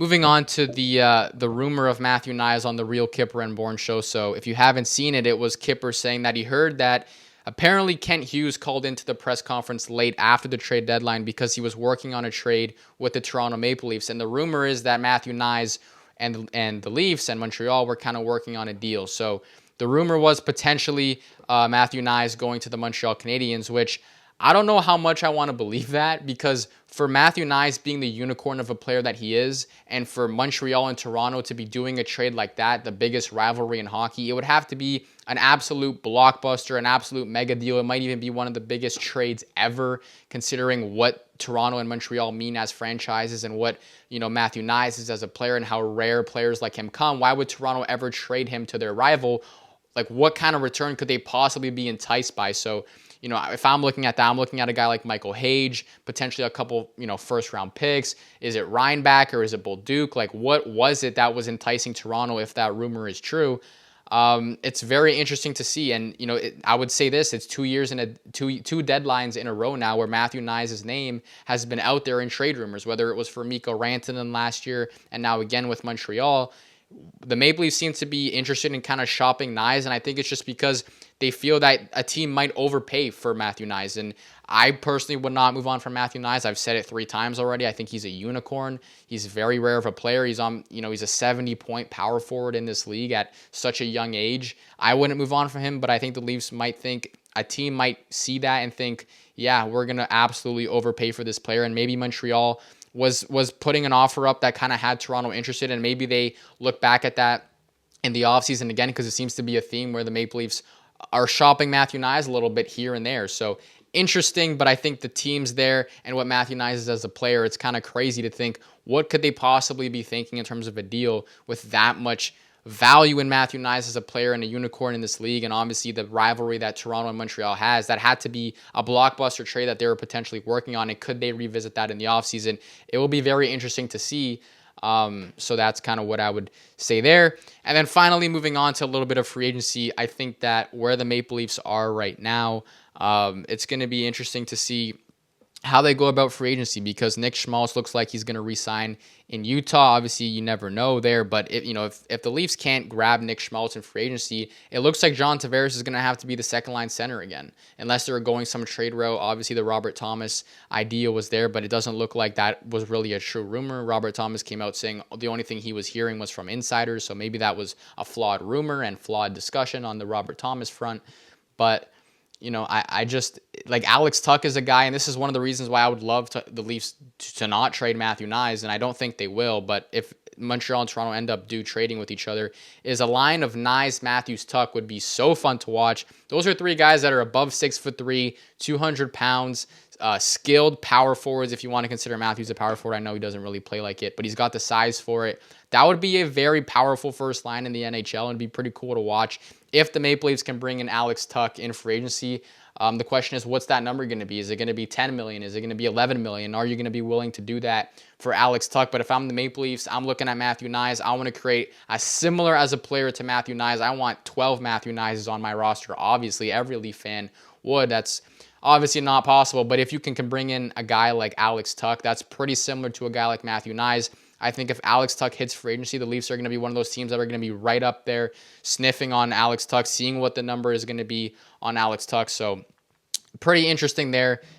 Moving on to the rumor of Matthew Knies on the Real Kipper and Bourne show. So if you haven't seen it, it was Kipper saying that he heard that apparently Kent Hughes called into the press conference late after the trade deadline because he was working on a trade with the Toronto Maple Leafs. And the rumor is that Matthew Knies and the Leafs and Montreal were kind of working on a deal. So the rumor was potentially Matthew Knies going to the Montreal Canadiens, which I don't know how much I want to believe that, because for Matthew Knies being the unicorn of a player that he is, and for Montreal and Toronto to be doing a trade like that, the biggest rivalry in hockey, it would have to be an absolute blockbuster, an absolute mega deal. It might even be one of the biggest trades ever, considering what Toronto and Montreal mean as franchises and what, Matthew Knies is as a player and how rare players like him come. Why would Toronto ever trade him to their rival? Like, what kind of return could they possibly be enticed by? So, if I'm looking at that, I'm looking at a guy like Michael Hage, potentially a couple, first-round picks. Is it Reinback or is it Bolduc? Like, what was it that was enticing Toronto if that rumor is true? It's very interesting to see. And, I would say this, it's 2 years in two deadlines in a row now where Matthew Knies' name has been out there in trade rumors, whether it was for Mikko Rantanen last year and now again with Montreal. The Maple Leafs seem to be interested in kind of shopping Knies, and I think it's just because they feel that a team might overpay for Matthew Knies. And I personally would not move on from Matthew Knies. I've said it 3 times already. I think he's a unicorn. He's very rare of a player. He's on, he's a 70-point power forward in this league at such a young age. I wouldn't move on from him, but I think the Leafs might think, a team might see that and think, yeah, we're going to absolutely overpay for this player. And maybe Montreal was putting an offer up that kind of had Toronto interested, and maybe they look back at that in the offseason again, because it seems to be a theme where the Maple Leafs are shopping Matthew Knies a little bit here and there. So interesting, but I think the teams there and what Matthew Knies is as a player, it's kind of crazy to think, what could they possibly be thinking in terms of a deal with that much value in Matthew Knies as a player and a unicorn in this league, and obviously the rivalry that Toronto and Montreal has. That had to be a blockbuster trade that they were potentially working on, and could they revisit that in the offseason? It will be very interesting to see. So that's kind of what I would say there. And then finally, moving on to a little bit of free agency, I think that where the Maple Leafs are right now, it's going to be interesting to see how they go about free agency, because Nick Schmaltz looks like he's going to re-sign in Utah. Obviously, you never know there, but if the Leafs can't grab Nick Schmaltz in free agency, it looks like John Tavares is going to have to be the second-line center again, unless they're going some trade route. Obviously, the Robert Thomas idea was there, but it doesn't look like that was really a true rumor. Robert Thomas came out saying the only thing he was hearing was from insiders, so maybe that was a flawed rumor and flawed discussion on the Robert Thomas front. But I just, like, Alex Tuch is a guy, and this is one of the reasons why I would love the Leafs to not trade Matthew Knies, and I don't think they will, but if Montreal and Toronto end up trading with each other, is a line of Knies, Matthews, Tuch would be so fun to watch. Those are 3 guys that are above 6'3", 200 pounds, skilled power forwards. If you want to consider Matthews a power forward, I know he doesn't really play like it, but he's got the size for it. That would be a very powerful first line in the NHL and be pretty cool to watch. If the Maple Leafs can bring in Alex Tuch in free agency, the question is, what's that number going to be? Is it going to be 10 million? Is it going to be 11 million? Are you going to be willing to do that for Alex Tuch? But if I'm the Maple Leafs, I'm looking at Matthew Knies. I want to create a similar as a player to Matthew Knies. I want 12 Matthew Knies on my roster. Obviously, every Leaf fan would. That's obviously not possible. But if you can bring in a guy like Alex Tuch, that's pretty similar to a guy like Matthew Knies. I think if Alex Tuch hits free agency, the Leafs are going to be one of those teams that are going to be right up there sniffing on Alex Tuch, seeing what the number is going to be on Alex Tuch. So pretty interesting there